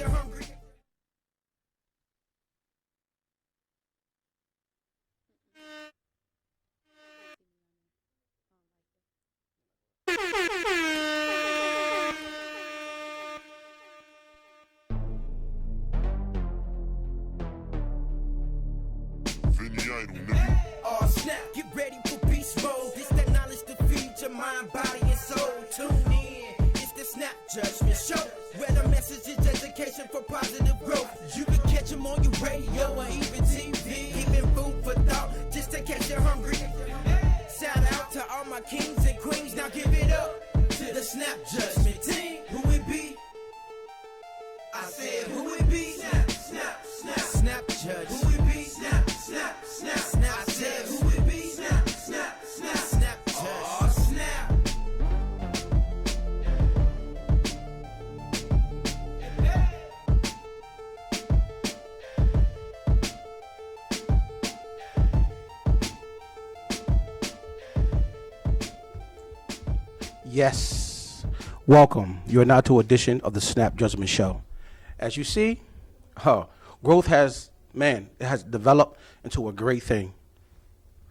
you're hungry. Oh snap, get ready for beast mode. It's that knowledge to feed your mind, body, and soul. Tune in, it's the Snap Judgment Show, where the message is education for positive growth. You can catch them on your radio or even TV. Even food for thought, just in case you're hungry. Shout out to all my kings and queens. Now give it up to the Snap Judgment team. Who it be? I said who it be? Snap, snap, snap, Snap Judge. Who it be? Snap, snap, snap, snap. I said who it be? Snap, snap, snap, Snap Judge. Oh snap. Yes, welcome. You are now to an edition of the Snap Judgment Show. As you see, growth has developed into a great thing.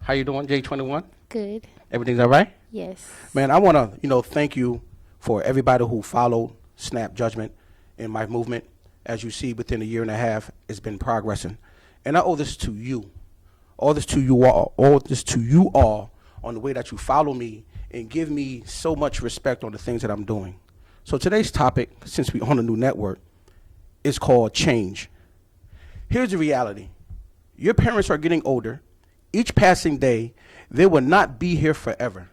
How you doing, J21? Good. Everything's all right? Yes. Man, I want to, thank you for everybody who followed Snap Judgment in my movement. As you see, within a year and a half, it's been progressing. And I owe this to you. All this to you all on the way that you follow me and give me so much respect on the things that I'm doing. So today's topic, since we're on a new network, is called change. Here's the reality. Your parents are getting older. Each passing day, they will not be here forever.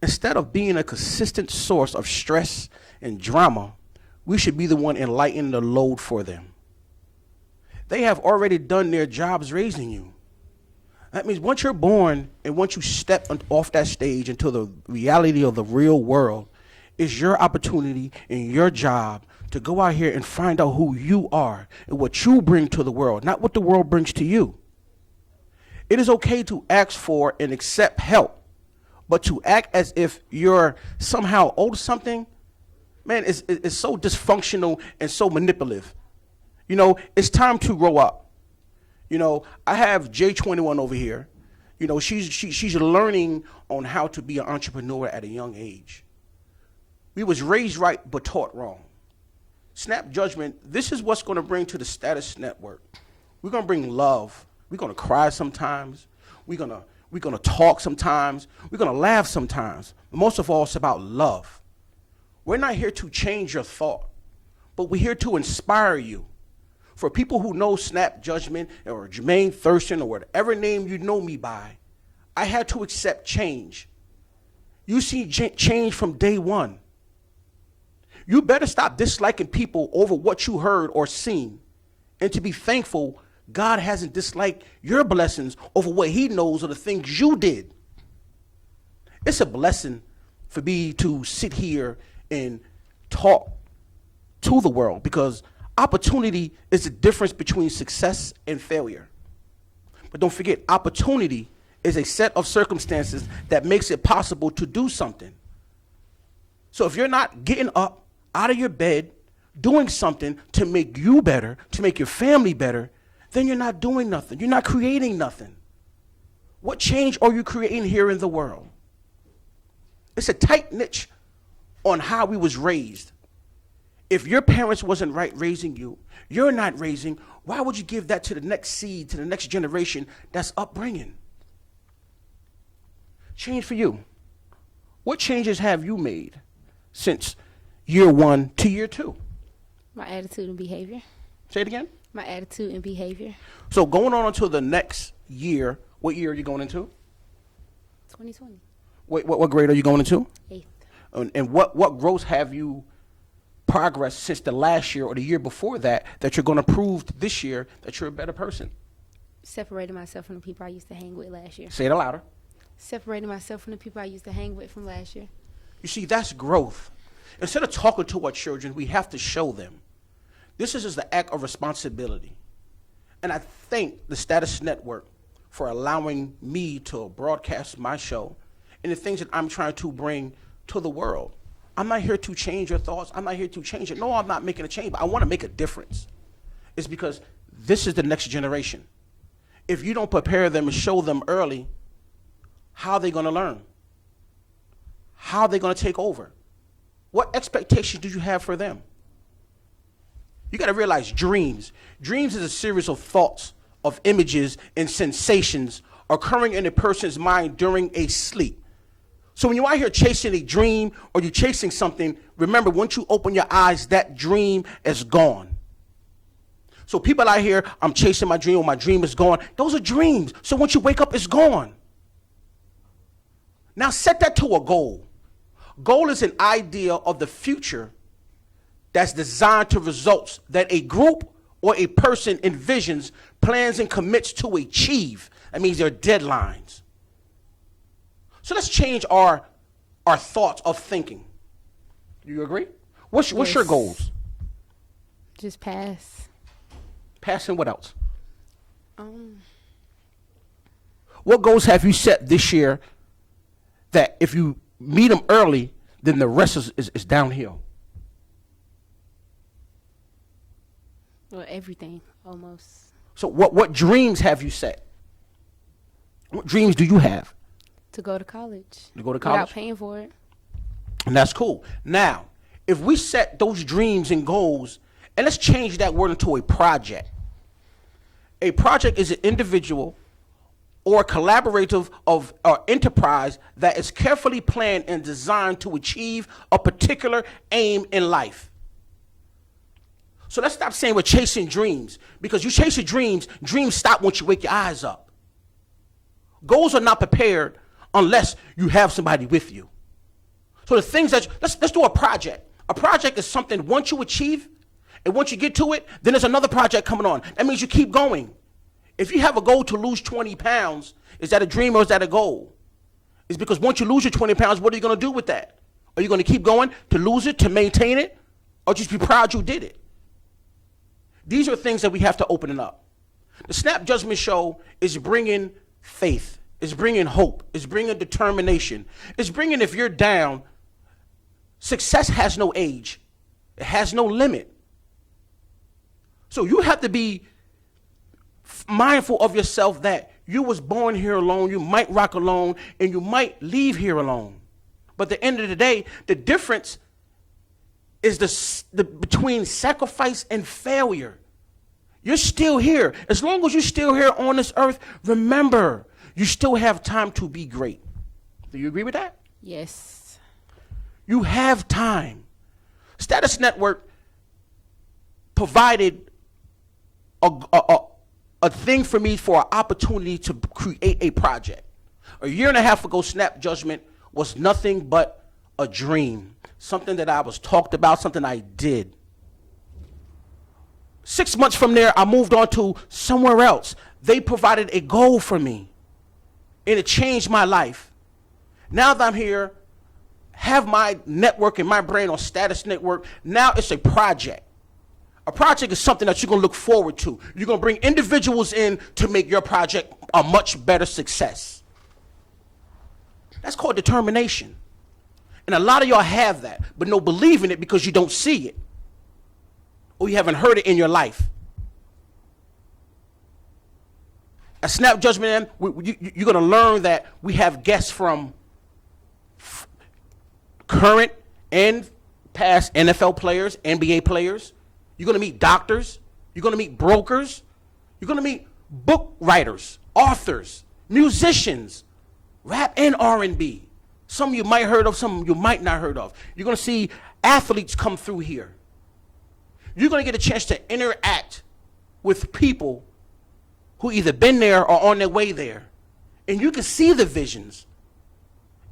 Instead of being a consistent source of stress and drama, we should be the one enlightening the load for them. They have already done their jobs raising you. That means once you're born and once you step off that stage into the reality of the real world, it's your opportunity and your job to go out here and find out who you are and what you bring to the world, not what the world brings to you. It is okay to ask for and accept help, but to act as if you're somehow owed something, man, it's so dysfunctional and so manipulative. It's time to grow up. I have J21 over here. She's learning on how to be an entrepreneur at a young age. We was raised right but taught wrong. Snap Judgment, this is what's going to bring to the Status Network. We're going to bring love. We're going to cry sometimes. We're going to talk sometimes. We're going to laugh sometimes. But most of all, it's about love. We're not here to change your thought, but we're here to inspire you. For people who know Snap Judgment or Jermaine Thurston or whatever name you know me by, I had to accept change. You see change from day one. You better stop disliking people over what you heard or seen, and to be thankful God hasn't disliked your blessings over what he knows of the things you did. It's a blessing for me to sit here and talk to the world, because opportunity is the difference between success and failure. But don't forget, opportunity is a set of circumstances that makes it possible to do something. So if you're not getting up out of your bed, doing something to make you better, to make your family better, then you're not doing nothing. You're not creating nothing. What change are you creating here in the world? It's a tight niche on how we was raised. If your parents wasn't right raising you, you're not raising, why would you give that to the next seed, to the next generation that's upbringing? Change for you. What changes have you made since year 1 to year 2? My attitude and behavior. Say it again. My attitude and behavior. So going on until the next year, what year are you going into? 2020. Wait, what grade are you going into? 8th. And what growth have you progressed since the last year or the year before that you're going to prove this year that you're a better person? Separating myself from the people I used to hang with last year. Say it louder. Separating myself from the people I used to hang with from last year. You see, that's growth. Instead of talking to our children, we have to show them. This is just the act of responsibility. And I thank the Status Network for allowing me to broadcast my show and the things that I'm trying to bring to the world. I'm not here to change your thoughts. I'm not here to change it. No, I'm not making a change, but I want to make a difference. It's because this is the next generation. If you don't prepare them and show them early, how are they going to learn? How are they going to take over? What expectations do you have for them? You got to realize dreams. Dreams is a series of thoughts, of images, and sensations occurring in a person's mind during a sleep. So when you're out here chasing a dream or you're chasing something, remember, once you open your eyes, that dream is gone. So people out here, I'm chasing my dream or my dream is gone. Those are dreams. So once you wake up, it's gone. Now set that to a goal. Goal is an idea of the future that's designed to results that a group or a person envisions, plans, and commits to achieve. That means there are deadlines. So let's change our thoughts of thinking. Do you agree? What's your goals? Just pass. Passing what else? What goals have you set this year that if you meet them early, then the rest is downhill? Well, everything, almost. So what dreams have you set? What dreams do you have? To go to college. To go to college? Without paying for it. And that's cool. Now, if we set those dreams and goals, and let's change that word into a project. A project is an individual or collaborative of enterprise that is carefully planned and designed to achieve a particular aim in life. So let's stop saying we're chasing dreams, because you chase your dreams stop once you wake your eyes up. Goals are not prepared unless you have somebody with you. So the things that let's do a project. A project is something once you achieve, and once you get to it, then there's another project coming on. That means you keep going. If you have a goal to lose 20 pounds, is that a dream or is that a goal? It's because once you lose your 20 pounds, what are you going to do with that? Are you going to keep going to lose it, to maintain it, or just be proud you did it? These are things that we have to open it up. The Snap Judgment Show is bringing faith. It's bringing hope. It's bringing determination. It's bringing, if you're down, success has no age. It has no limit. So you have to be mindful of yourself that you was born here alone, you might rock alone, and you might leave here alone. But at the end of the day, the difference is the between sacrifice and failure. You're still here. As long as you're still here on this earth, remember, you still have time to be great. Do you agree with that? Yes. You have time. Status Network provided a thing for me for an opportunity to create a project. A year and a half ago, Snap Judgment was nothing but a dream. Something that I was talked about, something I did. 6 months from there, I moved on to somewhere else. They provided a goal for me, and it changed my life. Now that I'm here, have my network and my brain on Status Network, now it's a project. A project is something that you're going to look forward to. You're going to bring individuals in to make your project a much better success. That's called determination. And a lot of y'all have that, but no believe in it because you don't see it. Or you haven't heard it in your life. At Snap Judgment, you're going to learn that we have guests from current and past NFL players, NBA players. You're going to meet doctors. You're going to meet brokers. You're going to meet book writers, authors, musicians, rap and R&B. Some you might heard of, some you might not heard of. You're going to see athletes come through here. You're going to get a chance to interact with people who either been there or on their way there. And you can see the visions.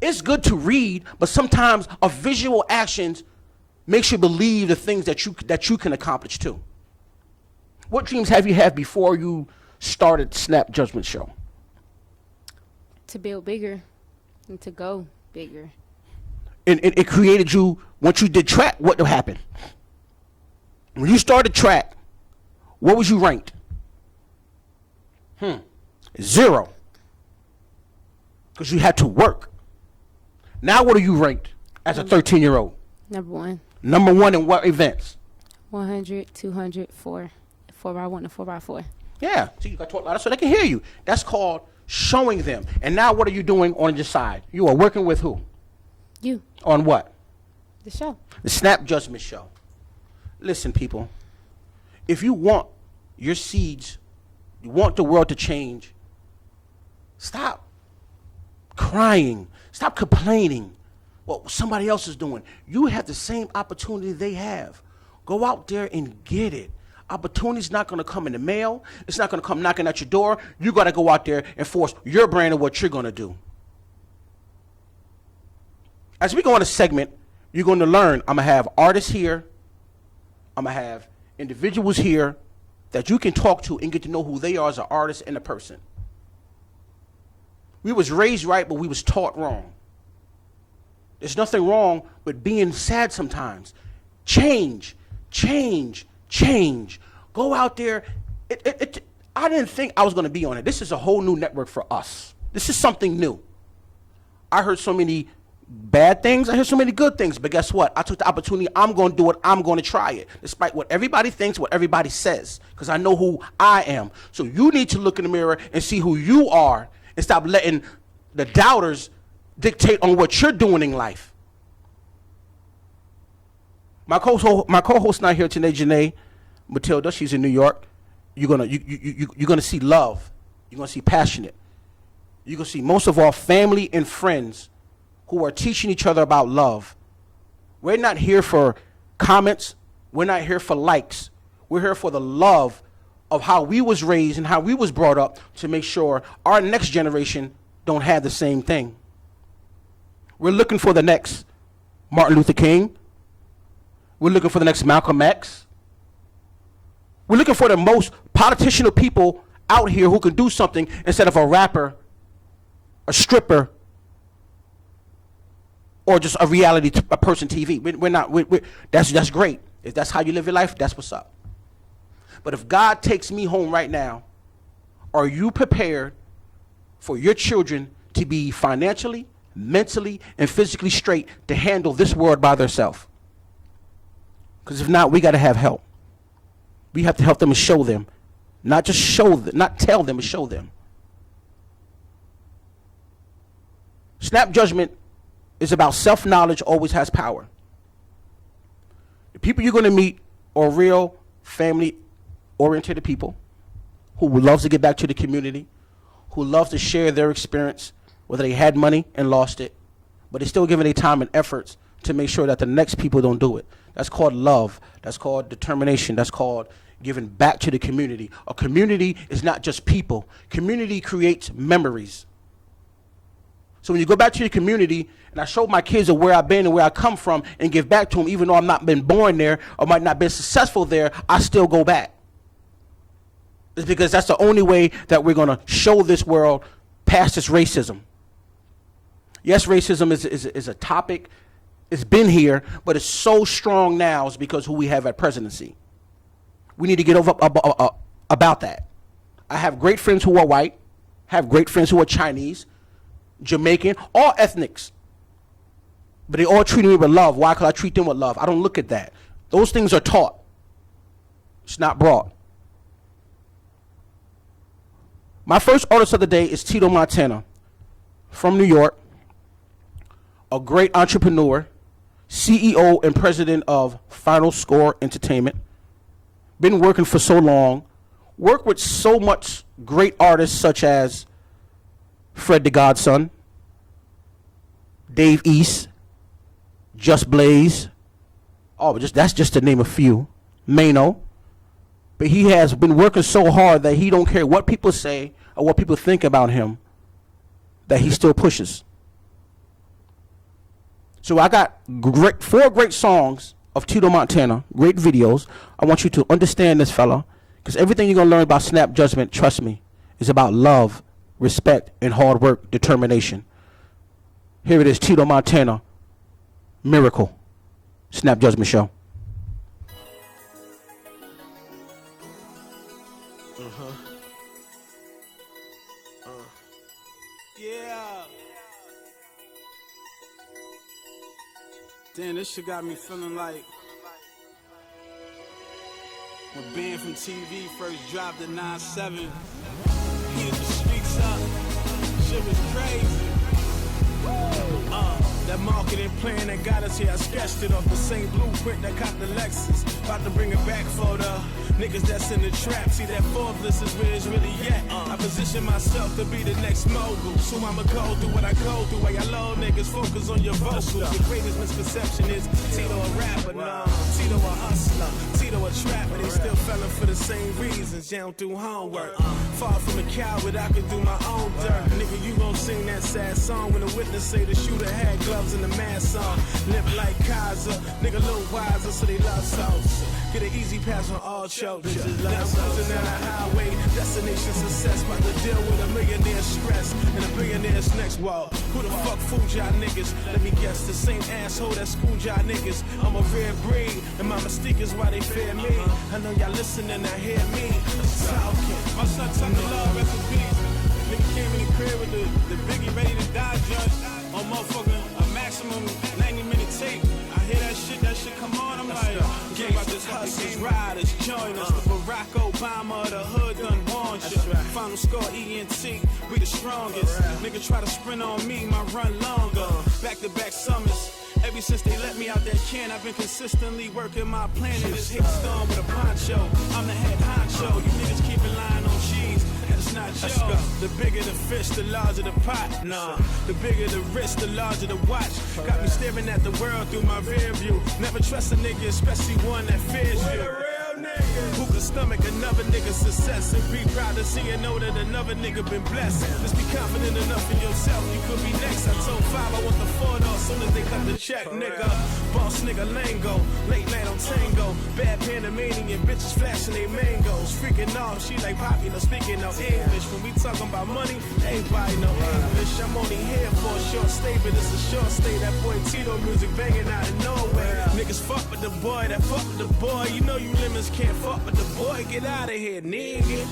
It's good to read, but sometimes a visual actions makes you believe the things that you can accomplish too. What dreams have you had before you started Snap Judgment Show? To build bigger and to go bigger. And it created you, once you did track, what happened? When you started track, what was you ranked? 0. Because you had to work. Now what are you ranked as a 13-year-old? Number one. Number one in what events? 100, 200, 4x1 and 4x4. Yeah. See, you got to talk louder so they can hear you. That's called showing them. And now what are you doing on your side? You are working with who? You. On what? The show. The Snap Judgment Show. Listen, people. If you want your seeds, you want the world to change, stop crying. Stop complaining what somebody else is doing. You have the same opportunity they have. Go out there and get it. Opportunity's not going to come in the mail. It's not going to come knocking at your door. You got to go out there and force your brand of what you're going to do. As we go on a segment, you're going to learn. I'm going to have artists here. I'm going to have individuals here that you can talk to and get to know who they are as an artist and a person. We was raised right, but we was taught wrong. There's nothing wrong with being sad sometimes. Change. Go out there. I didn't think I was going to be on it. This is a whole new network for us. This is something new. I heard so many bad things. I heard so many good things. But guess what? I took the opportunity. I'm going to do it. I'm going to try it. Despite what everybody thinks, what everybody says. Because I know who I am. So you need to look in the mirror and see who you are. And stop letting the doubters dictate on what you're doing in life. My co-host not here today, Janae Matilda. She's in New York. You're gonna see love. You're gonna see passionate. You're gonna see most of all family and friends who are teaching each other about love. We're not here for comments. We're not here for likes. We're here for the love of how we was raised and how we was brought up to make sure our next generation don't have the same thing. We're looking for the next Martin Luther King. We're looking for the next Malcolm X. We're looking for the most politician people out here who can do something instead of a rapper, a stripper, or just a reality a person TV. That's great. If that's how you live your life, that's what's up. But if God takes me home right now, are you prepared for your children to be financially, mentally, and physically straight to handle this world by themselves? Because if not, we got to have help. We have to help them and show them. Not just show them, not tell them, but show them. Snap Judgment is about self-knowledge always has power. The people you're going to meet are real family-oriented people who would love to get back to the community, who love to share their experience, whether they had money and lost it, but they're still giving their time and efforts to make sure that the next people don't do it. That's called love. That's called determination. That's called giving back to the community. A community is not just people. Community creates memories. So when you go back to your community, and I show my kids of where I've been and where I come from and give back to them, even though I've not been born there or might not been successful there, I still go back. It's because that's the only way that we're going to show this world past this racism. Yes, racism is a topic. It's been here, but it's so strong now is because who we have at presidency. We need to get over about that. I have great friends who are white, have great friends who are Chinese, Jamaican, all ethnics. But they all treat me with love. Why? Because I treat them with love. I don't look at that. Those things are taught. It's not brought. My first artist of the day is Tito Montana from New York, a great entrepreneur, CEO and president of Final Score Entertainment. Been working for so long. Worked with so much great artists such as Fred the Godson, Dave East, Just Blaze. Oh, that's just to name a few. Mano. But he has been working so hard that he don't care what people say or what people think about him, that he still pushes. So I got four great songs of Tito Montana, great videos. I want you to understand this fella, because everything you're going to learn about Snap Judgment, trust me, is about love, respect, and hard work, determination. Here it is, Tito Montana, Miracle, Snap Judgment Show. Yeah. Damn, this shit got me feeling like when Ben from TV first dropped the 9-7. Heated the streets up. Shit was crazy. That marketing plan that got us here, I sketched it off the same blueprint that caught the Lexus. About to bring it back for the niggas that's in the trap. See that fourth list is where it's really at. I position myself to be the next mogul, so I'ma go through what I go through. While y'all low niggas focus on your vocals. Your greatest misconception is Tito a rapper, no. Tito a hustler, Tito a trapper. They still fellin' for the same reasons. Jam through homework. Far from a coward, I could do my own dirt. Nigga, you gon' sing that sad song when the witness say the shooter had gloves and the mask on. Live like Kaiser, nigga a little wiser, so they love sauce. Get an easy pass on all chokes. Now I'm cruising down the highway, destination success. About to deal with a millionaire stress and a billionaire's next wall. Who the fuck fooled y'all niggas? Let me guess, the same asshole that schooled y'all niggas. I'm a rare breed, and my mistake is why they fear me. I know y'all listening, I hear me talking. My son took the love, rest in peace. Nigga came in the crib with the Biggie Ready to Die joint on motherfucking a maximum 90-minute tape. I hear that shit come on, I'm like, get about this hustlers, riders, join us. The Barack Obama of the hood done warned you. Final score ENT, we the strongest. Nigga try to sprint on me, my run longer. Back-to-back summers. Ever since they let me out that can, I've been consistently working my plan in this hit storm with a poncho. I'm the head honcho. You niggas keep relying on cheese. That's not yo. The bigger the fish, the larger the pot. Nah, the bigger the wrist, the larger the watch. Got me staring at the world through my rear view. Never trust a nigga, especially one that fears you. Who can stomach another nigga's success and be proud to see and know that another nigga been blessed. Just be confident enough in yourself, you could be next. I told 5 I want the 4 though, soon as they cut the check, nigga. Boss nigga lingo, late night on tango. Bad Panamanian bitches flashing they mangoes. Freaking off, she like Poppy, no speaking no English. When we talking about money, everybody know English. I'm only here for a short stay, but it's a short stay. That boy Tito music banging out of nowhere. Niggas fuck with the boy, that fuck with the boy. You know you limits can't fuck with the boy, get out of here, nigga.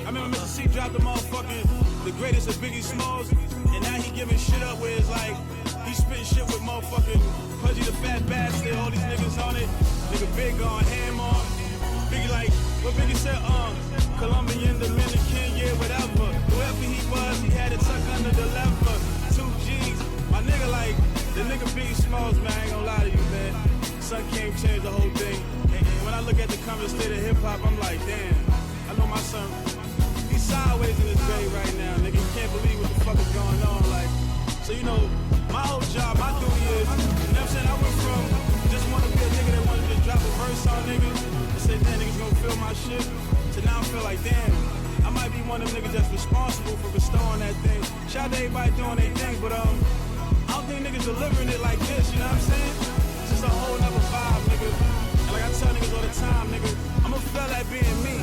I remember Mr. C dropped the motherfucking the greatest of Biggie Smalls, and now he giving shit up where it's like he spitting shit with motherfucking Pudgy the Fat Bastard, all these niggas on it. Nigga Big on, Ham on. Biggie like, what Biggie said, Colombian, Dominican, yeah, whatever. Whoever he was, he had it tucked under the lever. 2 G's, my nigga like, the nigga Biggie Smalls, man, I ain't gonna lie to you, man. Son came, changed the whole thing. And when I look at the current state of hip-hop, I'm like, damn, I know my son, he's sideways in his grave right now, nigga. You can't believe what the fuck is going on, like. So, you know, my whole job, my duty is, you know what I'm saying, I went from just want to be a nigga that wanted to drop a verse on niggas and say, damn, niggas gonna feel my shit, to now I feel like, damn, I might be one of them niggas that's responsible for restoring that thing. Shout out to everybody doing their thing, but I don't think niggas delivering it like this, you know what I'm saying? It's just a whole nother vibe, nigga. And like I tell niggas all the time, nigga, I'ma feel like being me.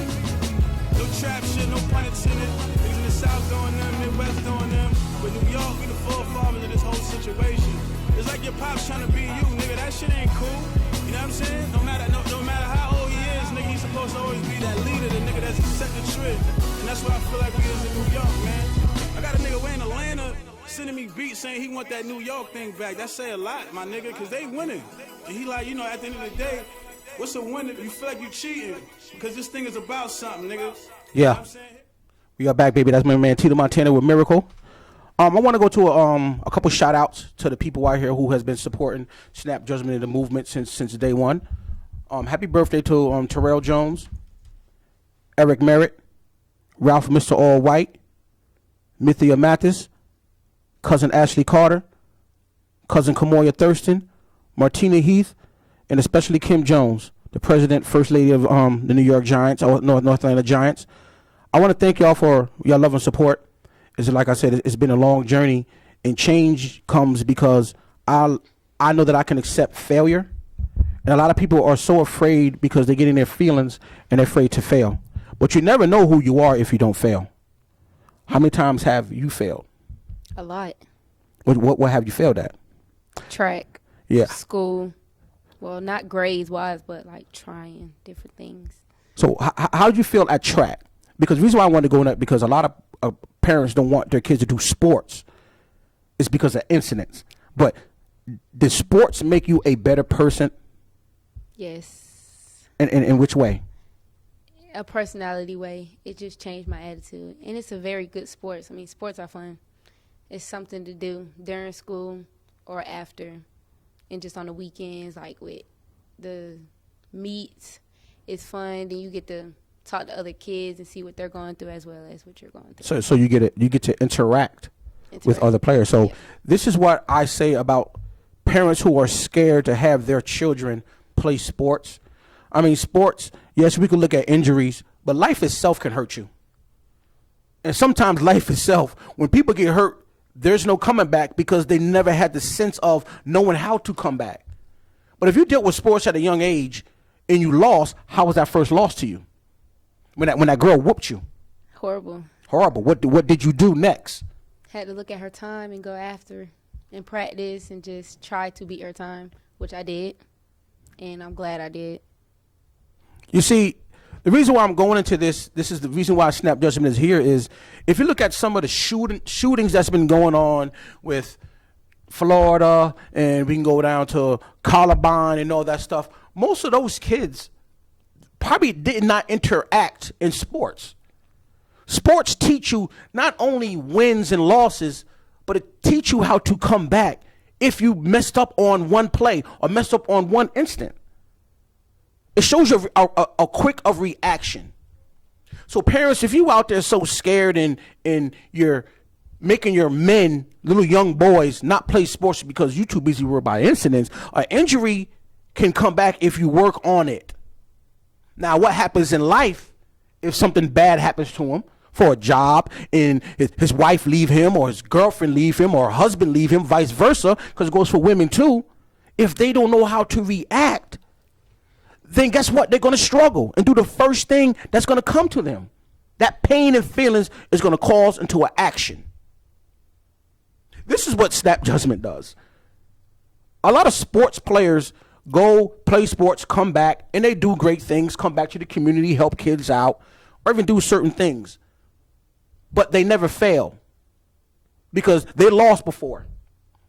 No trap shit, no pun intended. Niggas in the South doing them, Midwest doing them. But New York, we the forefathers of this whole situation. It's like your pops trying to be you, nigga. That shit ain't cool. You know what I'm saying? No matter how old he is, nigga, he's supposed to always be that leader, the nigga that's setting the trend. And that's what I feel like we is in New York, man. I got a nigga way in Atlanta sending me beats saying he want that New York thing back. That say a lot, my nigga, because they winning. And he like, you know, at the end of the day, what's a win if you feel like you cheating? Because this thing is about something, nigga. Yeah. You know what I'm saying? We are back, baby. That's my man Tito Montana with Miracle. I want to go to a couple shout outs to the people out here who has been supporting Snap Judgment in the movement since day one. Happy birthday to Terrell Jones, Eric Merritt, Ralph Mr. All White, Mithia Mathis, cousin Ashley Carter, cousin Kamoya Thurston, Martina Heath, and especially Kim Jones, the president, first lady of the New York Giants, or North Atlanta Giants. I want to thank y'all for your love and support. It's like I said, it's been a long journey, and change comes because I know that I can accept failure, and a lot of people are so afraid because they get in their feelings and they're afraid to fail. But you never know who you are if you don't fail. How many times have you failed? A lot. What have you failed at? Track. Yeah. School. Well, not grades wise, but like trying different things. So how did you feel at track? Because the reason why I wanted to go in that, because a lot of parents don't want their kids to do sports. It's because of incidents. But did sports make you a better person? Yes. In which way? A personality way. It just changed my attitude. And it's a very good sport. I mean, sports are fun. It's something to do during school or after. And just on the weekends, like with the meets, it's fun. Then you get to talk to other kids and see what they're going through as well as what you're going through. So you get to interact with other players. So this is what I say about parents who are scared to have their children play sports. I mean, sports, yes, we can look at injuries, but life itself can hurt you. And sometimes life itself, when people get hurt, there's no coming back because they never had the sense of knowing how to come back. But if you dealt with sports at a young age and you lost, how was that first loss to you? When that girl whooped you? Horrible. Horrible. What did you do next? Had to look at her time and go after and practice and just try to beat her time, which I did. And I'm glad I did. You see, the reason why I'm going into this is the reason why Snap Judgment is here, is if you look at some of the shootings that's been going on with Florida, and we can go down to Columbine and all that stuff, most of those kids probably did not interact in sports. Sports teach you not only wins and losses, but it teach you how to come back if you messed up on one play or messed up on one instant. It shows you a quick of reaction. So parents, if you out there so scared and you're making your men, little young boys, not play sports because you're too busy worried about incidents, an injury can come back if you work on it. Now, what happens in life if something bad happens to him for a job and his wife leave him or his girlfriend leave him or husband leave him, vice versa, because it goes for women too. If they don't know how to react, then guess what? They're going to struggle and do the first thing that's going to come to them. That pain and feelings is going to cause into an action. This is what Snap Judgment does. A lot of sports players go play sports, come back, and they do great things, come back to the community, help kids out, or even do certain things. But they never fail because they lost before.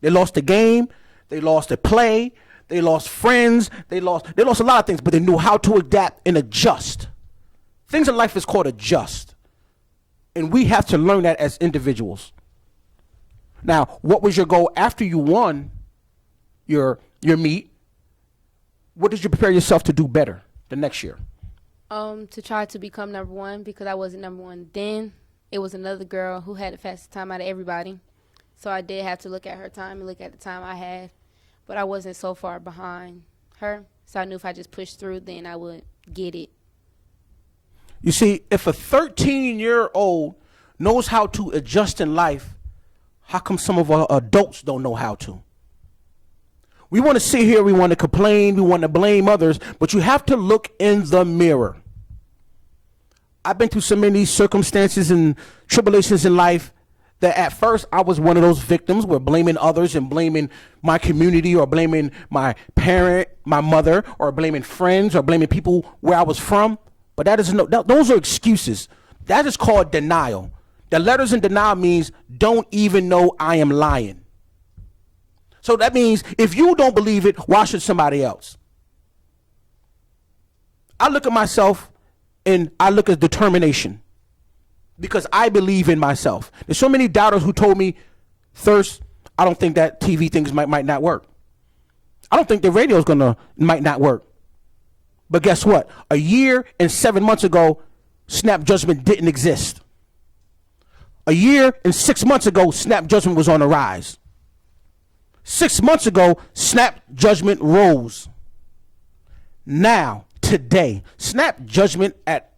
They lost the game, they lost the play, they lost friends, they lost a lot of things, but they knew how to adapt and adjust. Things in life is called adjust. And we have to learn that as individuals. Now, what was your goal after you won your meet? What did you prepare yourself to do better the next year? To try to become number one because I wasn't number one then. It was another girl who had the fastest time out of everybody. So I did have to look at her time and look at the time I had. But I wasn't so far behind her. So I knew if I just pushed through, then I would get it. You see, if a 13-year-old knows how to adjust in life, how come some of our adults don't know how to? We want to sit here, we want to complain, we want to blame others, but you have to look in the mirror. I've been through so many circumstances and tribulations in life that at first I was one of those victims where blaming others and blaming my community or blaming my parent, my mother, or blaming friends or blaming people where I was from. But those are excuses. That is called denial. The letters in denial means don't even know I am lying. So that means if you don't believe it, why should somebody else? I look at myself and I look at determination because I believe in myself. There's so many doubters who told me, Thirst, I don't think that TV things might not work. I don't think the radio might not work. But guess what? A year and 7 months ago, Snap Judgment didn't exist. A year and 6 months ago, Snap Judgment was on the rise. 6 months ago, Snap Judgment rose. Now, today, Snap Judgment at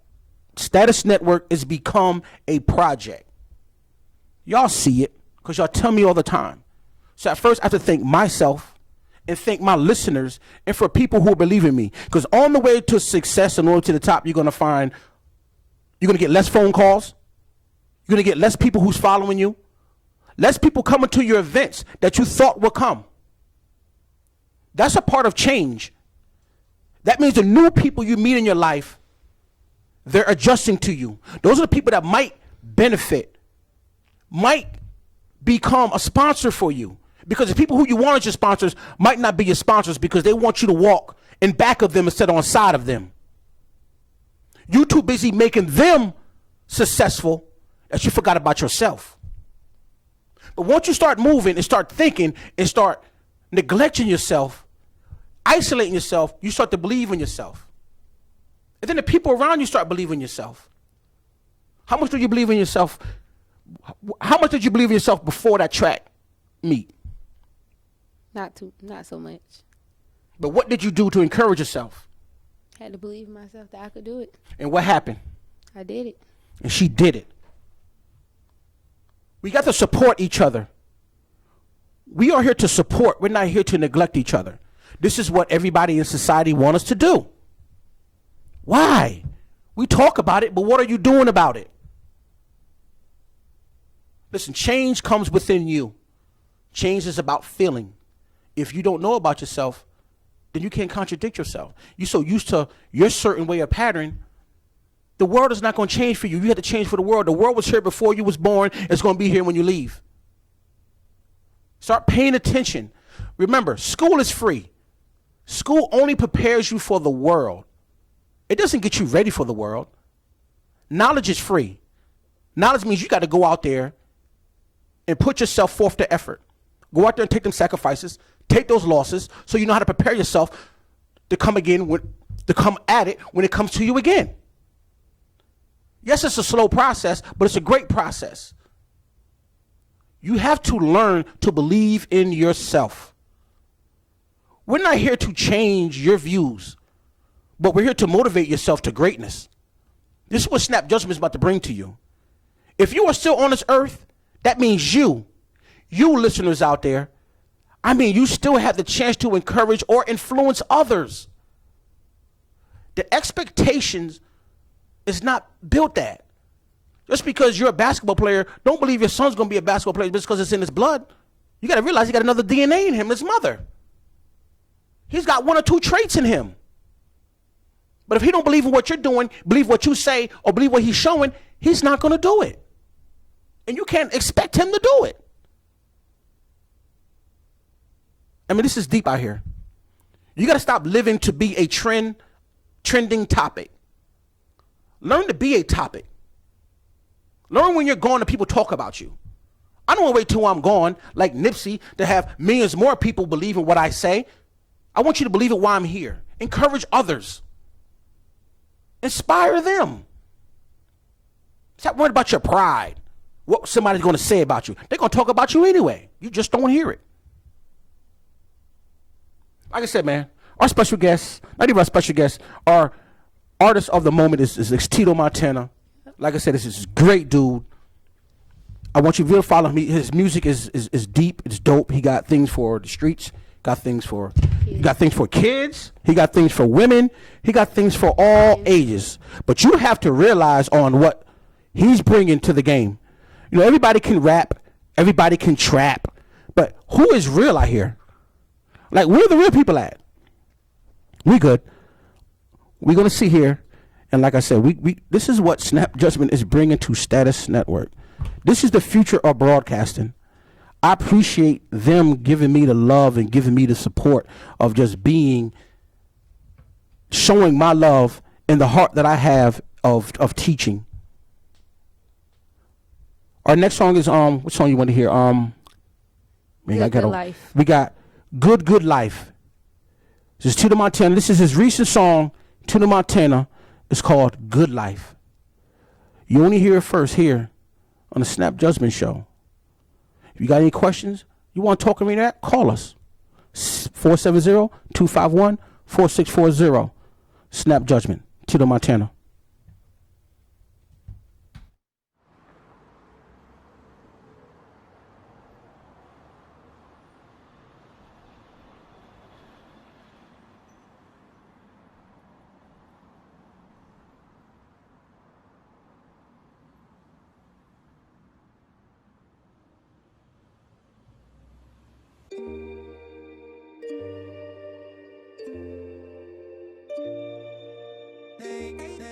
Status Network has become a project. Y'all see it because y'all tell me all the time. So at first, I have to thank myself and thank my listeners and for people who believe in me. Because on the way to success and on the way to the top, you're going to get less phone calls. You're going to get less people who's following you. Less people coming to your events that you thought would come. That's a part of change. That means the new people you meet in your life, they're adjusting to you. Those are the people that might benefit, might become a sponsor for you. Because the people who you want as your sponsors might not be your sponsors because they want you to walk in back of them instead of on side of them. You too busy making them successful that you forgot about yourself. But once you start moving and start thinking and start neglecting yourself, isolating yourself, you start to believe in yourself. And then the people around you start believing in yourself. How much do you believe in yourself? How much did you believe in yourself before that track meet? Not so much. But what did you do to encourage yourself? Had to believe in myself that I could do it. And what happened? I did it. And she did it. We got to support each other. We are here to support. We're not here to neglect each other. This is what everybody in society wants us to do. Why? We talk about it, but what are you doing about it? Listen, change comes within you. Change is about feeling. If you don't know about yourself, then you can't contradict yourself. You're so used to your certain way of pattern, the world is not going to change for you. You had to change for the world. The world was here before you was born. It's going to be here when you leave. Start paying attention. Remember, school is free. School only prepares you for the world. It doesn't get you ready for the world. Knowledge is free. Knowledge means you got to go out there and put yourself forth to effort. Go out there and take them sacrifices, take those losses, so you know how to prepare yourself to come at it when it comes to you again. Yes, it's a slow process, but it's a great process. You have to learn to believe in yourself. We're not here to change your views, but we're here to motivate yourself to greatness. This is what Snap Judgment is about to bring to you. If you are still on this earth, that means you listeners out there, you still have the chance to encourage or influence others. The expectations is not built that. Just because you're a basketball player, don't believe your son's going to be a basketball player just because it's in his blood. You got to realize he got another DNA in him, his mother. He's got one or two traits in him. But if he don't believe in what you're doing, believe what you say, or believe what he's showing, he's not going to do it. And you can't expect him to do it. This is deep out here. You got to stop living to be a trending topic. Learn to be a topic. Learn when you're gone and people talk about you. I don't want to wait till I'm gone, like Nipsey, to have millions more people believe in what I say. I want you to believe it while I'm here. Encourage others. Inspire them. Stop worrying about your pride. What somebody's going to say about you. They're going to talk about you anyway. You just don't hear it. Like I said, man, our special guest, not even our special guest, our artist of the moment is Tito Montana. Like I said, this is a great dude. I want you to really follow him. His music is deep. It's dope. He got things for the streets. He got things for kids. He got things for women. He got things for all ages. But you have to realize on what he's bringing to the game. Everybody can rap. Everybody can trap. But who is real out here? Like, where are the real people at? We good. We're going to see here. And like I said, we this is what Snap Judgment is bringing to Status Network. This is the future of broadcasting. I appreciate them giving me the love and giving me the support of just showing my love in the heart that I have of teaching. Our next song is, what song you want to hear? Good Life. We got Good Life. This is Tito Montana. This is his recent song, Tito Montana. It's called Good Life. You only hear it first here on the Snap Judgment Show. If you got any questions, you want to talk to me that, call us. 470-251-4640. Snap Judgment, Tito Montana. Hey, hey, hey.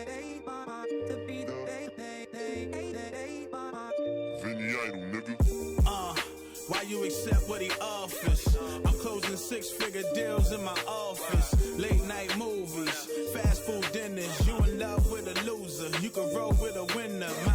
you accept what he offers. I'm closing 6-figure deals in my office. Late night movies, fast food dinners. You in love with a loser, you can roll with a winner. My,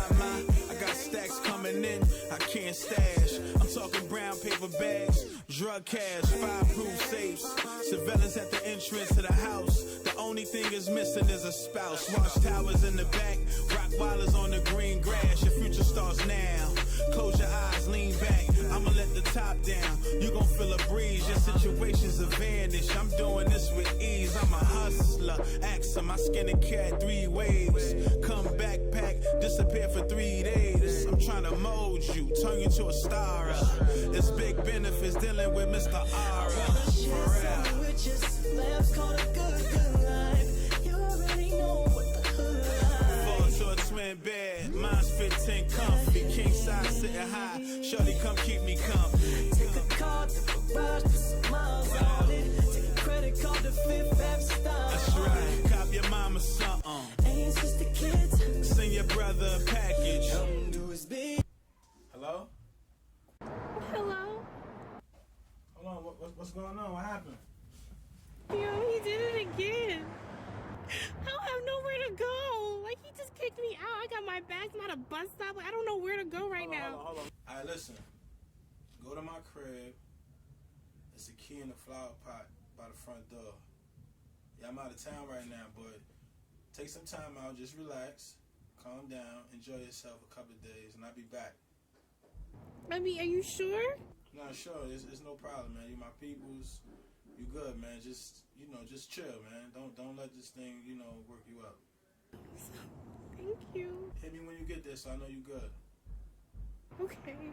I got stacks coming in, I can't stash. I'm talking brown paper bags, drug cash, fireproof safes. Surveillance at the entrance to the house. The only thing is missing is a spouse. Watchtowers in the back, Rockwallers on the green grass. Your future starts now. Close your eyes, lean back. I'ma let the top down. You gon' feel a breeze. Your situation's a vanish. I'm doing this with ease. I'm a hustler. Axa, my skin and cat 3 waves. Come backpack, disappear for 3 days. I'm trying to mold you, turn you to a star. It's big benefits dealing with Mr. Ara. Fall to a twin bed, mine's 15 comfy. King size sitting high, shorty come keep me company. Take a car to the garage, put some miles on it. Take a credit card to Fifth Ave style. That's right, cop your mama something. Ain't just the kids. Send your brother a package. Come do his big. Hello? Hello? Hold on, what's going on? What happened? Yo, he did it again. I don't have nowhere to go. Like, he just kicked me out. I got my bags. I'm at a bus stop. Like, I don't know where to go right now. Hold on. All right, listen. Go to my crib. There's a key in the flower pot by the front door. Yeah, I'm out of town right now, but take some time out. Just relax. Calm down. Enjoy yourself a couple of days, and I'll be back. I mean, are you sure? No, sure. It's no problem, man. You my peoples. You good, man. Just, just chill, man. Don't let this thing, work you up. Thank you. Hit me when you get there so I know you good. Okay.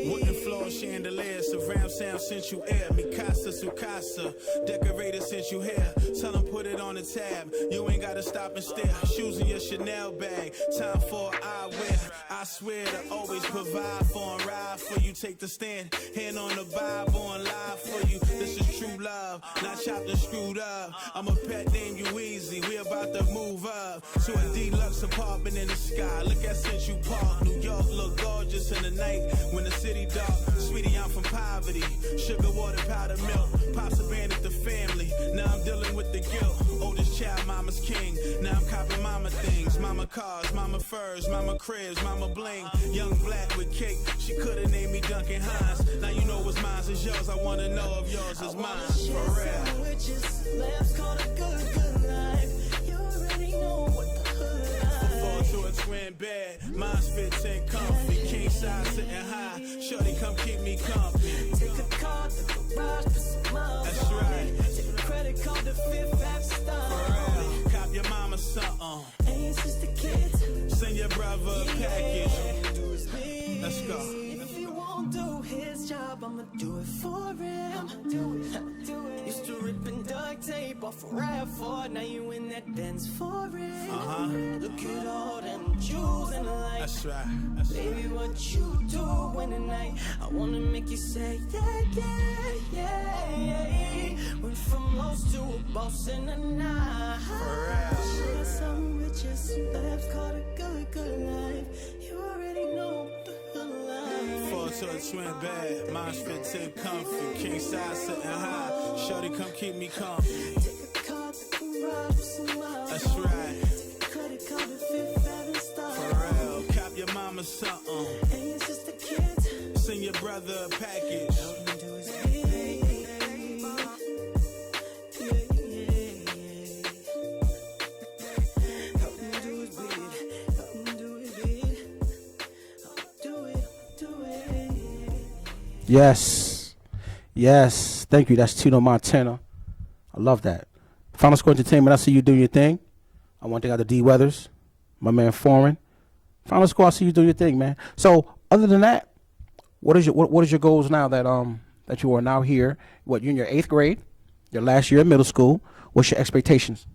Wooden floor chandeliers, surround sound since you air. Mikasa, Sukasa, decorated since you here. Tell them put it on the tab. You ain't gotta stop and stare. Shoes in your Chanel bag. Time for eyewear. I swear to always provide for and ride for you. Take the stand, hand on the Bible and lie for you. This is true love, not chopped and screwed up. I'm a pet named you Easy. We about to move up to a deluxe apartment in the sky. Look at Central Park. New York look gorgeous in the night when the city dark. Sweetie, I'm from poverty. Sugar, water, powder, milk. Pops abandoned the family. Now I'm dealing with the guilt. Oldest child, mama's king. Now I'm copping mama things. Mama cars, mama furs, mama cribs, mama bling. Young black with cake. She could've named me Duncan Hines. Now you know what's mine is yours. I wanna know if yours is mine. For real. Sandwiches, laughs called a good life. You already know what the hood like. To a twin bed, mine's 15 comfy. King size sitting high, shorty come keep me company. Take a car to the garage, put some miles That's on right. it. Take a credit card to Fifth Ave style. For real, cop your mama something. Ain't just the kids. Send your brother a package. Do his big. Let's go. If he won't do his job, I'ma do it for him. Do it. Used to ripping duct tape off a RAV4. Now you in that Benz for it. Look at all them jewels in the light. That's right. Baby, what you do when the night I wanna make you say yeah. Went from lost to a boss in the night. Share some riches, lives called a good life. You already know the good life. Fall to a twin bed, mine's 15 comfy. King size sitting high, shorty come keep me company. Take a car to the garage with some miles. That's right. Take a credit card to Fifth Avenue style. For real, cop your mama something. Ain't just the kids. Send your brother a package. Do his big. Help him do his bid. Help him do his bid. Do it. Yes. Thank you. That's Tino Montana. I love that. Final Score Entertainment, I see you doing your thing. I want to take out the D Weathers, my man Foreign. Final Score, I see you do your thing, man. So other than that, what is your goals now that you are now here? You're in your 8th grade, your last year in middle school. What's your expectations?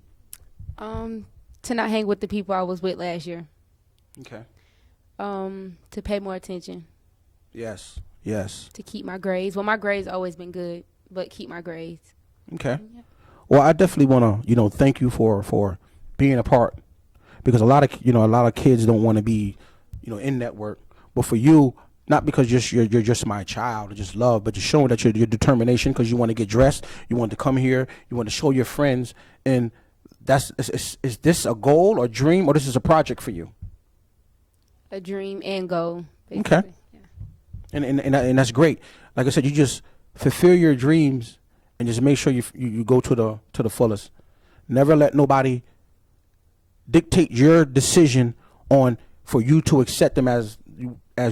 To not hang with the people I was with last year. Okay. To pay more attention. Yes. To keep my grades. Well, my grades always been good, but keep my grades. Okay. Yeah. Well, I definitely want to, thank you for being a part, because a lot of kids don't want to be in network. But for you, not because you're just my child or just love, but just showing that your determination because you want to get dressed, you want to come here, you want to show your friends, and is this a goal or dream, or this is a project for you? A dream and goal, basically. Okay. Yeah. And that's great. Like I said, you just fulfill your dreams and just make sure you go to the fullest. Never let nobody dictate your decision for you to accept them as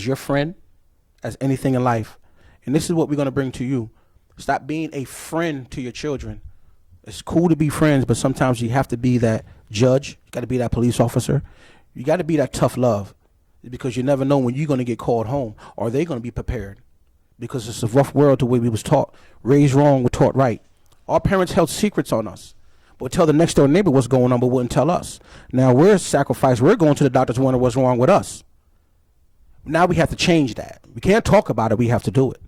your friend, as anything in life. And this is what we're going to bring to you. Stop being a friend to your children. It's cool to be friends, but sometimes you have to be that judge. You got to be that police officer. You got to be that tough love, because you never know when you're going to get called home. Are they going to be prepared? Because it's a rough world the way we was taught. Raised wrong, we're taught right. Our parents held secrets on us, but would tell the next door neighbor what's going on, but wouldn't tell us. Now we're sacrificed. We're going to the doctors wondering what's wrong with us. Now we have to change that. We can't talk about it. We have to do it.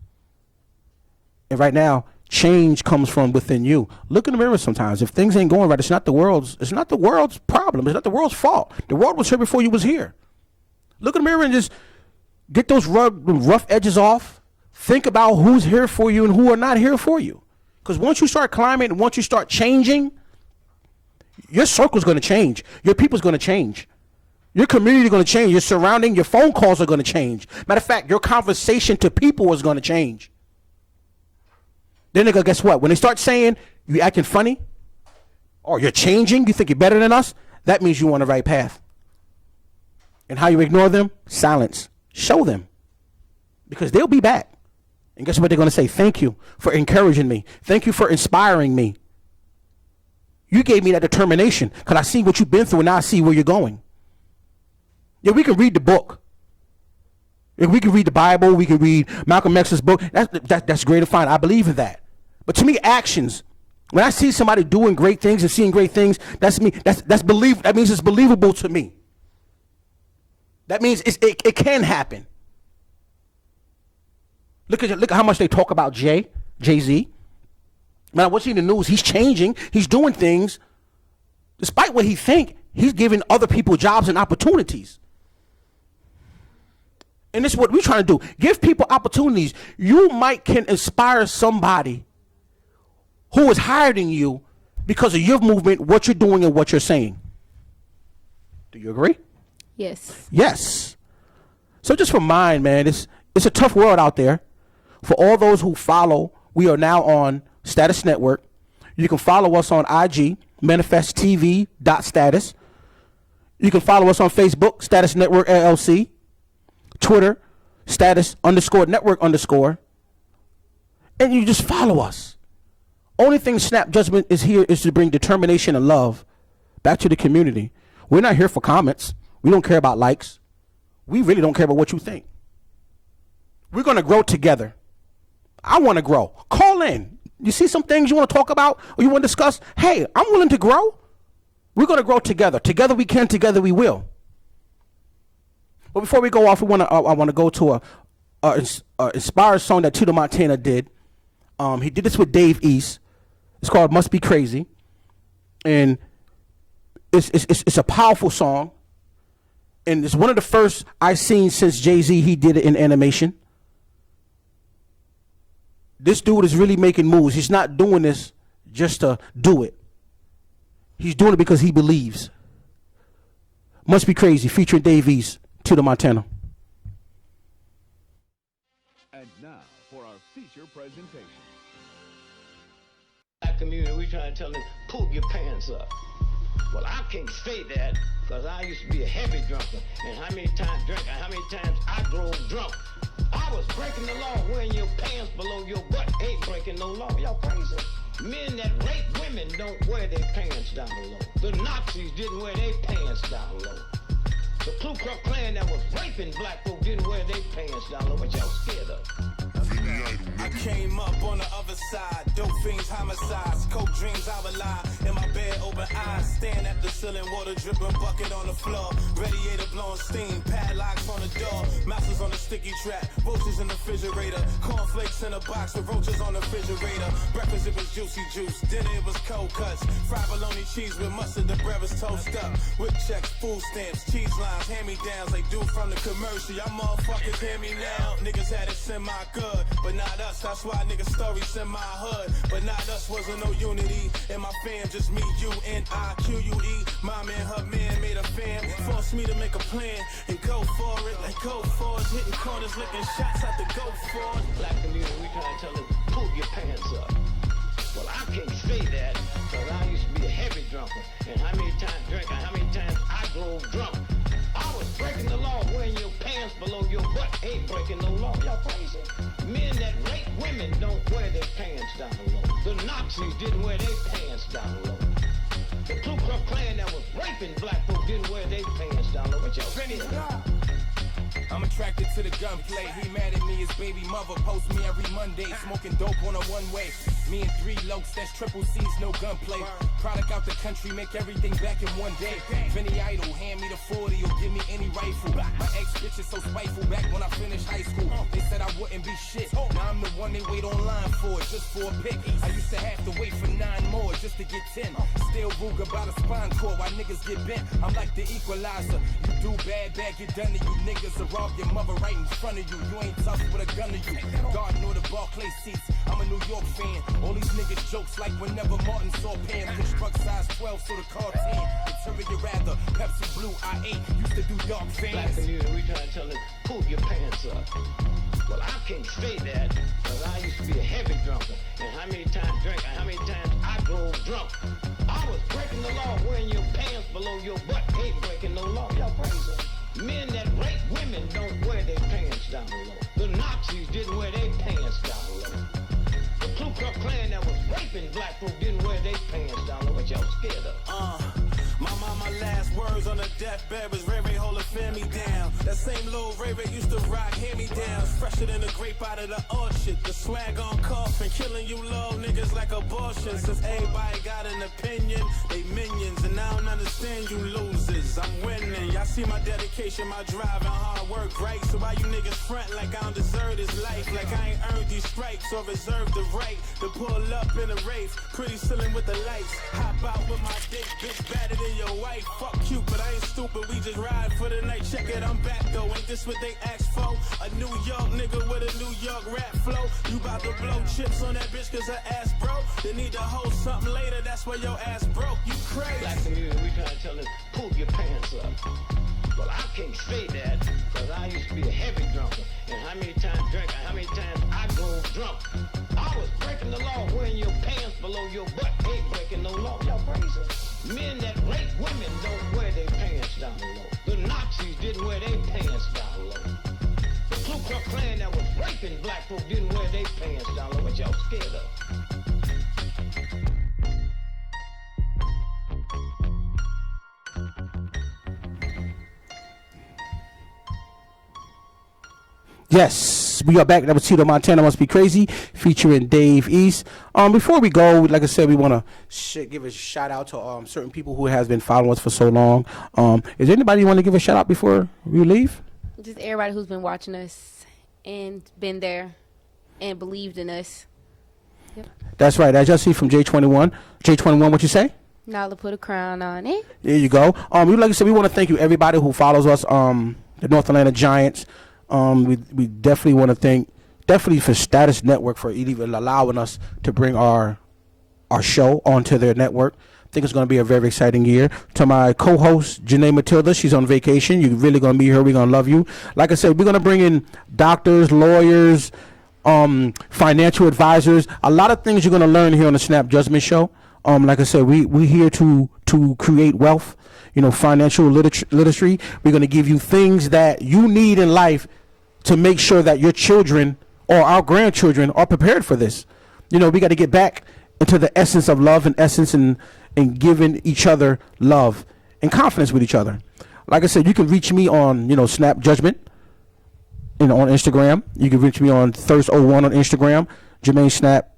And right now, change comes from within you. Look in the mirror sometimes. If things ain't going right, it's not the world's problem. It's not the world's fault. The world was here before you was here. Look in the mirror and just get those rough edges off. Think about who's here for you and who are not here for you. Because once you start climbing and once you start changing, your circle's going to change. Your people's going to change. Your community is going to change. Your surrounding, your phone calls are going to change. Matter of fact, your conversation to people is going to change. Then they go, guess what? When they start saying you acting funny or you're changing, you think you're better than us, that means you're on the right path. And how you ignore them? Silence. Show them. Because they'll be back. And guess what they're going to say? Thank you for encouraging me. Thank you for inspiring me. You gave me that determination because I see what you've been through and now I see where you're going. Yeah, we can read the book. If we can read the Bible, we can read Malcolm X's book. That's great and fine. I believe in that. But to me, actions. When I see somebody doing great things and seeing great things, that's me. That means it's believable to me. That means it can happen. Look at how much they talk about Jay-Z. Man, I watch in the news. He's changing. He's doing things. Despite what he think, he's giving other people jobs and opportunities. And this is what we're trying to do. Give people opportunities. You can inspire somebody who is higher than you because of your movement, what you're doing, and what you're saying. Do you agree? Yes. Yes. So just for mine, man, it's a tough world out there. For all those who follow, we are now on Status Network. You can follow us on IG, manifesttv.status. You can follow us on Facebook, Status Network LLC. Twitter, status_network_. And you just follow us. Only thing Snap Judgment is here is to bring determination and love back to the community. We're not here for comments. We don't care about likes. We really don't care about what you think. We're going to grow together. I want to grow. Call in. You see some things you want to talk about or you want to discuss? Hey, I'm willing to grow. We're going to grow together. Together we can, together we will. But before we go off, I want to go to a inspired song that Tito Montana did. He did this with Dave East. It's called "Must Be Crazy," and it's a powerful song. And it's one of the first I've seen since Jay-Z. He did it in animation. This dude is really making moves. He's not doing this just to do it. He's doing it because he believes. "Must Be Crazy" featuring Dave East. Tito Montana. And now for our feature presentation. Black community, we trying to tell them, pull your pants up. Well, I can't say that because I used to be a heavy drunker. And how many times I grew drunk. I was breaking the law. Wearing your pants below your butt ain't breaking no law. Y'all crazy. Men that rape women don't wear their pants down below. The Nazis didn't wear their pants down low. The Ku Klux Klan that was raping black folk didn't wear their pants down low. What y'all scared of? I came up on the other side, dope fiends, homicides, coke dreams, I rely. In my bed, open eyes, stand at the ceiling, water dripping, bucket on the floor, radiator blowing steam, padlocks on the door, mouses on the sticky trap, roaches in the refrigerator, cornflakes in a box with roaches on the refrigerator. Breakfast it was juicy juice, dinner it was cold cuts, fried bologna cheese with mustard, the bread was toast up, with checks, food stamps, cheese lines, hand-me-downs, they do from the commercial. Y'all motherfuckers hear me now. Niggas had it semi-good, but not us. That's why niggas stories in my hood, but not us. Wasn't no unity in my fam, just me, you, and I-Q-U-E. Mom and her man made a fam, forced me to make a plan and go for it, like go for it. Hitting corners, licking shots out the go for it. Black community, we try to tell them, pull your pants up. Well, I can't say that, because I used to be a heavy drunker, and how many times I drove drunk. I was breaking the law, wearing your pants below your butt ain't breaking no law. Y'all crazy? Men that rape women don't wear their pants down low. The Nazis didn't wear their pants down low. The Ku Klux Klan that was raping black folk didn't wear their pants down low. But y'all finished. I'm attracted to the gunplay. He mad at me, his baby mother posts me every Monday. Smoking dope on a one-way. Me and 3 lokes, that's triple C's, no gunplay. Product out the country, make everything back in one day. Vinny Idol, hand me the 40 or give me any rifle. My ex-bitch is so spiteful back when I finished high school. They said I wouldn't be shit. Now I'm the one they wait online for, just for a pick. I used to have to wait for 9 more just to get 10. Still Ruger by the spine cord while niggas get bent. I'm like the equalizer. You do bad, get done to you niggas. Rob your mother right in front of you. You ain't tough with a gun to you. Garden or the Barclay seats. I'm a New York fan. All these niggas jokes like whenever Martin saw Pam. Push truck size 12 so the car 10. Interior rather. Pepsi Blue I8. Used to do dark Black fans. community, we try to tell them, pull your pants up. Well, I can't say that, because I used to be a heavy drunker. And how many times I drove drunk. I was breaking the law, wearing your pants below your butt ain't breaking no law. Y'all crazy? Men that rape women don't wear their pants down low. The Nazis didn't wear their pants down low. The Ku Klux Klan that was raping black folk didn't wear their pants down low. What y'all scared of? My mama last words on the deathbed was Ray Ray hold a family down. That same little Ray Ray used to rock hand-me-downs, fresher than the grape out of the orchard. The swag on coffin, killing you little niggas like abortion. Since everybody got an opinion, they minions, and I don't understand you losers. I'm winning, y'all see my dedication, my drive and hard work, right? So why you niggas front like I don't deserve this life? Like I ain't earned these stripes or reserved the right to pull up in a race. Pretty ceiling with the lights, hop out with my dick, bitch better than your wife. Fuck you, but I ain't stupid, we just ride for the night. Check it, I'm back though, ain't this what they asked for? A New York nigga with a New York rap flow. You bout to blow chips on that bitch cause her ass broke. They need to hold something later, that's why your ass broke. You crazy? Black community, we try to tell them, pull your pants up. Well, I can't say that, because I used to be a heavy drunker. And how many times I drove drunk. I was breaking the law, wearing your pants below your butt ain't breaking no law. Y'all crazy? Men that rape women don't wear their pants down low. The Nazis didn't wear their pants down low. The Ku Klux Klan that was raping black folk didn't wear their pants down low. What y'all scared of? Yes, we are back. That was Tito Montana Must Be Crazy featuring Dave East. Before we go, like I said, we want to give a shout out to certain people who has been following us for so long. Is there anybody you want to give a shout out before we leave? Just everybody who's been watching us and been there and believed in us. Yep. That's right. As y'all see from J21. J21, what you say? Now to put a crown on it. There you go. Like I said, we want to thank you, everybody who follows us. The North Atlanta Giants. We definitely want to thank for Status Network for even allowing us to bring our show onto their network. I think it's going to be a very exciting year. To my co-host, Janae Matilda, she's on vacation. You're really going to be here. We're going to love you. Like I said, we're going to bring in doctors, lawyers, financial advisors. A lot of things you're going to learn here on the Snap Judgment Show. Like I said, we're here to create wealth, financial literacy. We're going to give you things that you need in life to make sure that your children or our grandchildren are prepared for this. We got to get back into the essence of love and essence and giving each other love and confidence with each other. Like I said, you can reach me on, Snap Judgment on Instagram. You can reach me on Thirst01 on Instagram, Jermaine Snap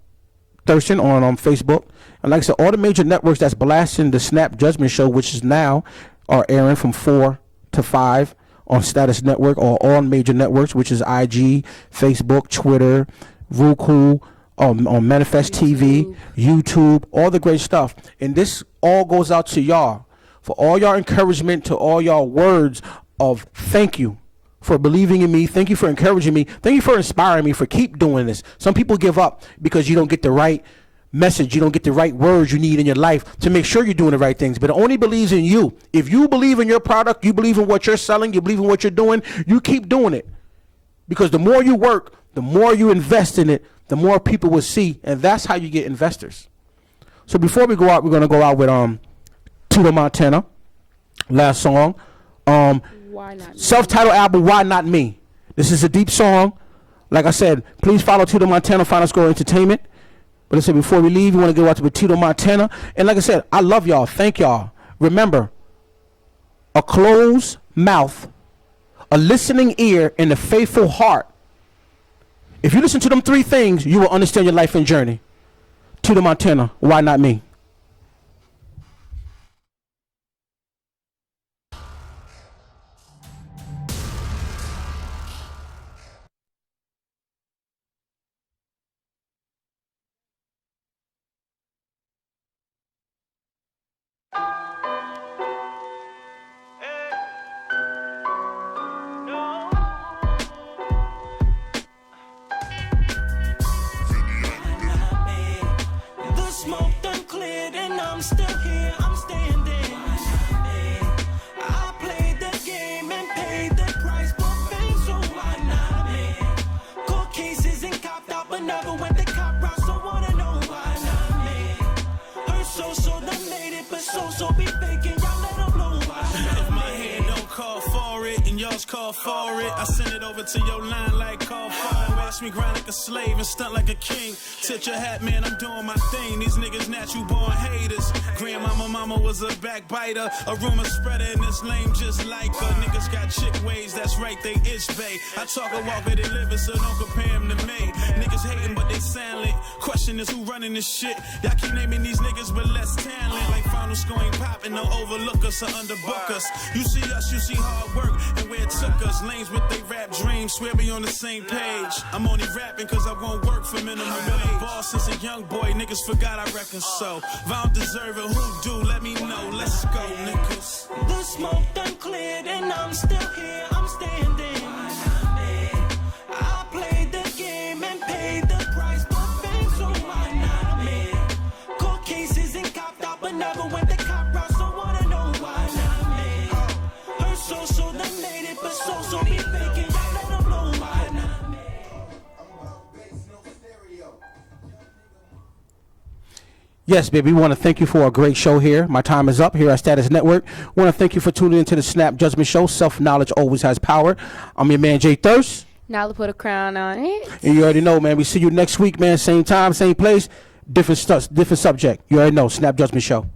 Thurston on Facebook. And like I said, all the major networks that's blasting the Snap Judgment Show, which is now are airing from 4 to 5 on Status Network, or all major networks, which is IG, Facebook, Twitter, Roku, on Manifest TV, YouTube, all the great stuff. And this all goes out to y'all for all y'all encouragement, to all y'all words of thank you for believing in me. Thank you for encouraging me. Thank you for inspiring me, for keep doing this. Some people give up because you don't get the right message. You don't get the right words you need in your life to make sure you're doing the right things. But it only believes in you. If you believe in your product, you believe in what you're selling, you believe in what you're doing, you keep doing it. Because the more you work, the more you invest in it, the more people will see. And that's how you get investors. So before we go out, we're going to go out with Tito Montana, last song. Self-titled album, Why Not Me. This is a deep song. Like I said, please follow Tito Montana, Final Score Entertainment. But I said, before we leave, we want to go out to Tito Montana. And like I said, I love y'all. Thank y'all. Remember, a closed mouth, a listening ear, and a faithful heart. If you listen to them 3 things, you will understand your life and journey. Tito Montana, Why Not Me? Call for it. I send it over to your line like call for it. Watch me grind like a slave and stunt like a king. Tilt your hat, man, I'm doing my thing. These niggas natural born haters. Grandmama was a backbiter, a rumor spreader, and this lame just like her. Niggas got chick ways, that's right, they is bae. I talk a walk, they live it, so don't compare them to me. Niggas hating, but they silent. Question is who running this shit. Y'all keep naming these niggas with less talent. Like Final Score ain't popping, don't overlook us or underbook us. You see us, you see hard work and where it took us. Lanes with they rap dreams, swear we on the same page. I'm only rapping cause I won't work for minimum wage. Boss since a young boy, niggas forgot I reckon so. If I don't deserve it, who do? Let me know. Let's go, niggas. The smoke done cleared and I'm still here, I'm standing. I played the game and paid the price for fame, so why not me? Court cases and copped out, but never went the cop route, so wanna know why not me? Her so done made it, but so be faking, y'all let them know why not me? Yes, baby, we want to thank you for a great show here. My time is up here at Status Network. We want to thank you for tuning into the Snap Judgment Show. Self-knowledge always has power. I'm your man, Jay Thirst. Now to put a crown on it. And you already know, man. We see you next week, man. Same time, same place. Different subject. You already know. Snap Judgment Show.